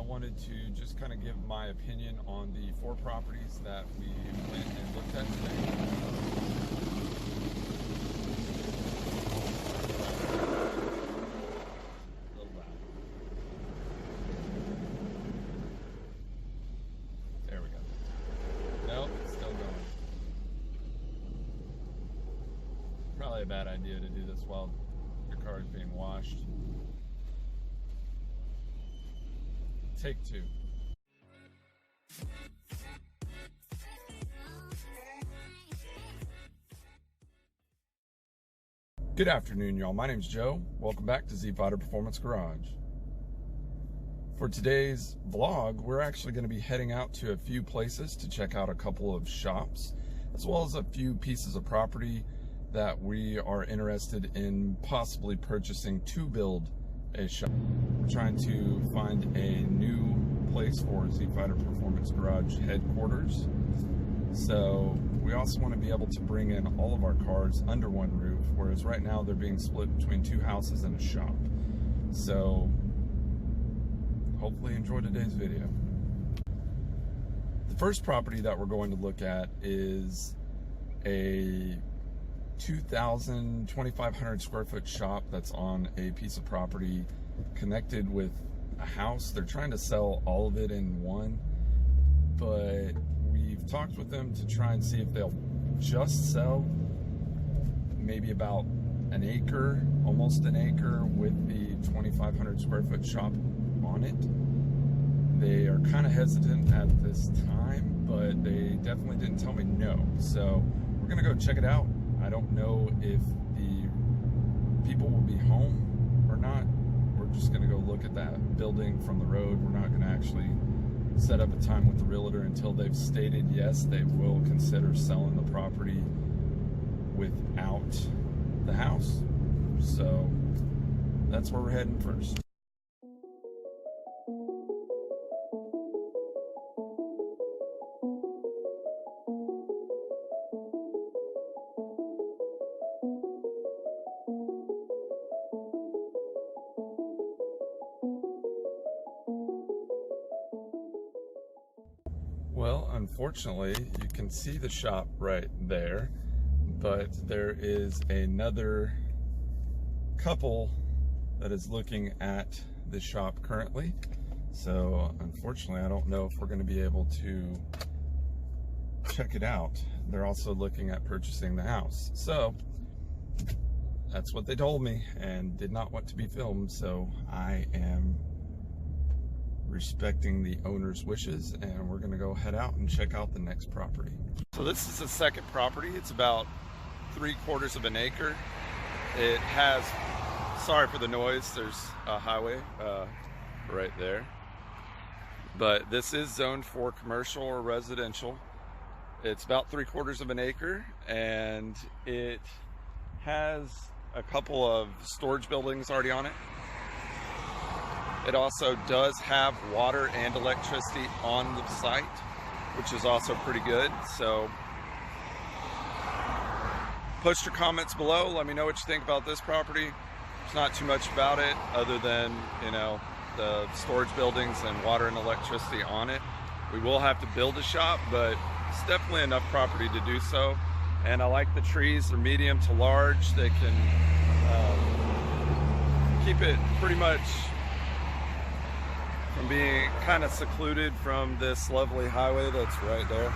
wanted to just kind of give my opinion on the 4 properties that we went and looked at today. A little loud. There we go. Nope, still going. Probably a bad idea to do this while your car is being washed. Take 2. Good afternoon, y'all. My name's Joe. Welcome back to Zfighterperformance Garage. For today's vlog, we're actually going to be heading out to a few places to check out a couple of shops, as well as a few pieces of property that we are interested in possibly purchasing to build a shop. We're trying to find a new place for Zfighterperformance Garage headquarters. So we also want to be able to bring in all of our cars under one roof, whereas right now they're being split between 2 houses and a shop. So hopefully enjoy today's video. The first property that we're going to look at is a 2,500 square foot shop that's on a piece of property connected with a house. They're trying to sell all of it in one, but we've talked with them to try and see if they'll just sell maybe about an acre, almost an acre, with the 2,500 square foot shop on it. They are kind of hesitant at this time, but they definitely didn't tell me no. So we're gonna go check it out. I don't know if the people will be home or not. We're just gonna go look at that building from the road. We're not gonna actually set up a time with the realtor until they've stated yes, they will consider selling the property without the house. So that's where we're heading first. Well, unfortunately, you can see the shop right there, but there is another couple that is looking at the shop currently. So unfortunately, I don't know if we're going to be able to check it out. They're also looking at purchasing the house. So that's what they told me and did not want to be filmed. So I am respecting the owner's wishes, and we're gonna go head out and check out the next property. So this is the second property. It's about 3/4 of an acre. It has, sorry for the noise, there's a highway right there, but this is zoned for commercial or residential. It's about 3/4 of an acre, and it has a couple of storage buildings already on it. It also does have water and electricity on the site, which is also pretty good. So post your comments below. Let me know what you think about this property. There's not too much about it other than, you know, the storage buildings and water and electricity on it. We will have to build a shop, but it's definitely enough property to do so. And I like the trees. They're medium to large. They can keep it pretty much from being kind of secluded from this lovely highway that's right there.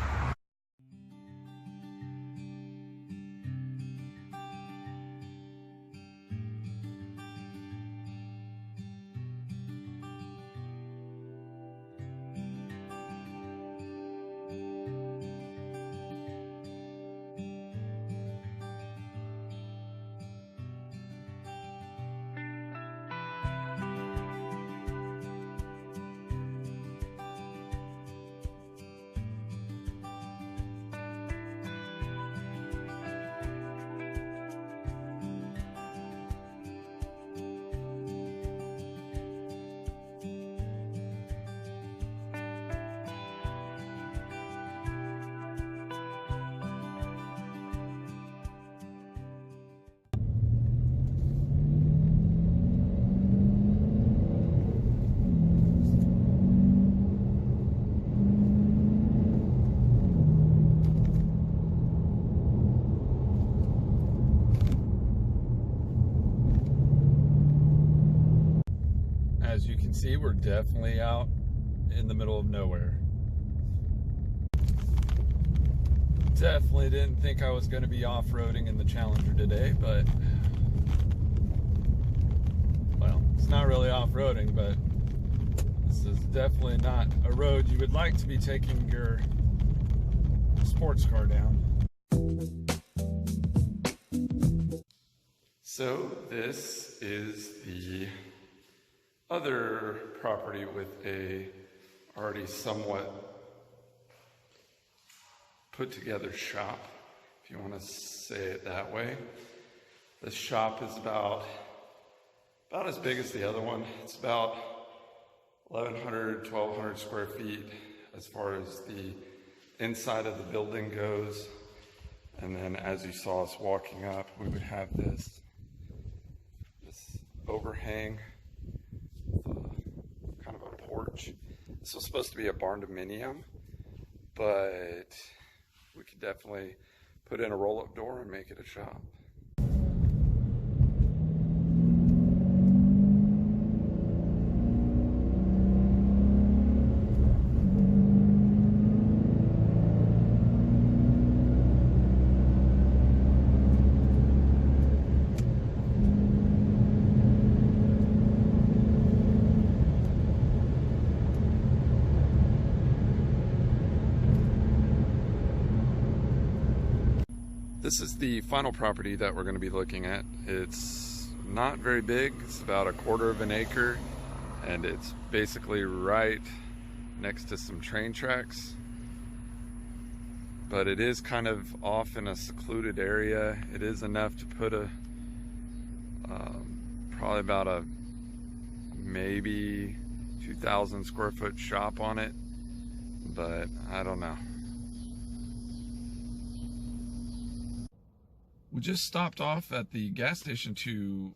see, we're definitely out in the middle of nowhere. Definitely didn't think I was going to be off-roading in the Challenger today, but, well, it's not really off-roading, but this is definitely not a road you would like to be taking your sports car down. So this is the other property with a already somewhat put together shop, if you want to say it that way. This shop is about as big as the other one. It's about 1,100, 1,200 square feet as far as the inside of the building goes. And then as you saw us walking up, we would have this overhang, kind of a porch. This was supposed to be a barn-dominium, but we could definitely put in a roll-up door and make it a shop. This is the final property that we're going to be looking at. It's not very big. It's about 1/4 of an acre, and it's basically right next to some train tracks. But it is kind of off in a secluded area. It is enough to put a probably about a maybe 2,000 square foot shop on it, but I don't know. We just stopped off at the gas station to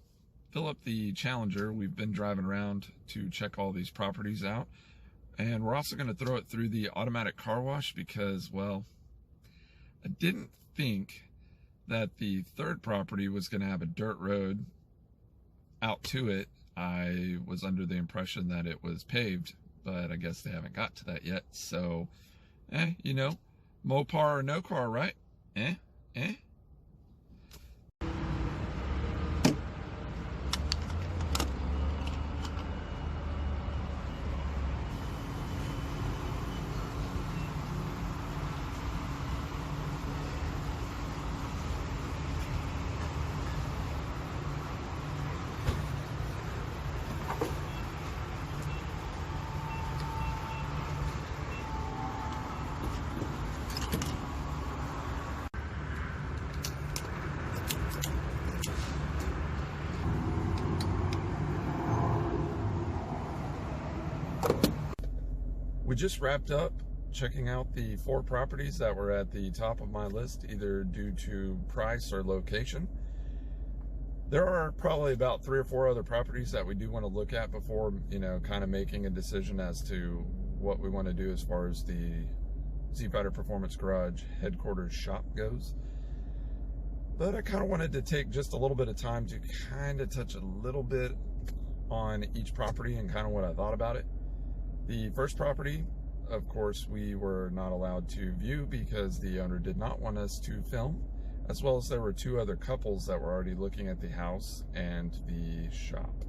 fill up the Challenger. We've been driving around to check all these properties out. And we're also going to throw it through the automatic car wash because, well, I didn't think that the third property was going to have a dirt road out to it. I was under the impression that it was paved, but I guess they haven't got to that yet. So, you know, Mopar or no car, right? We just wrapped up checking out the 4 properties that were at the top of my list, either due to price or location. There are probably about 3 or 4 other properties that we do want to look at before, you know, kind of making a decision as to what we want to do as far as the Zfighterperformance Garage headquarters shop goes. But I kind of wanted to take just a little bit of time to kind of touch a little bit on each property and kind of what I thought about it. The first property, of course, we were not allowed to view because the owner did not want us to film, as well as there were 2 other couples that were already looking at the house and the shop.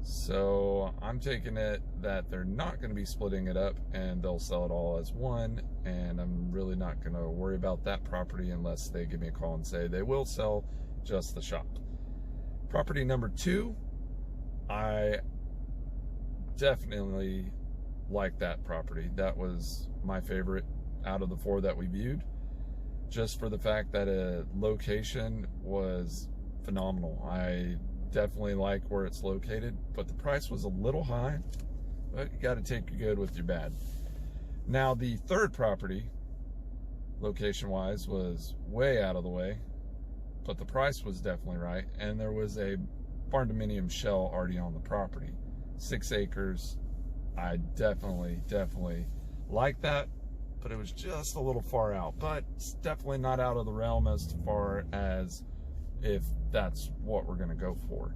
So I'm taking it that they're not going to be splitting it up and they'll sell it all as one, and I'm really not going to worry about that property unless they give me a call and say they will sell just the shop. Property number 2, I definitely like that property. That was my favorite out of the 4 that we viewed, just for the fact that a location was phenomenal. I definitely like where it's located, but the price was a little high, but you got to take your good with your bad. Now the third property, location wise, was way out of the way, but the price was definitely right, and there was a barn-dominium shell already on the property. 6 acres. I definitely like that, but it was just a little far out. But it's definitely not out of the realm as far as if that's what we're going to go for.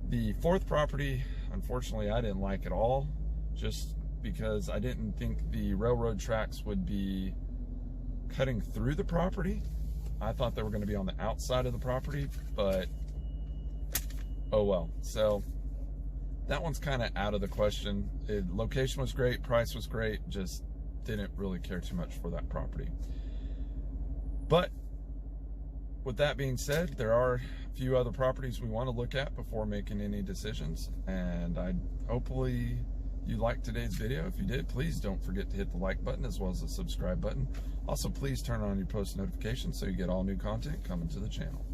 The 4th property, unfortunately I didn't like at all, just because I didn't think the railroad tracks would be cutting through the property. I thought they were going to be on the outside of the property, but oh well. So that one's kind of out of the question. Location was great, price was great, just didn't really care too much for that property. But with that being said, there are a few other properties we want to look at before making any decisions, and hopefully you liked today's video. If you did, please don't forget to hit the like button as well as the subscribe button. Also, please turn on your post notifications so you get all new content coming to the channel.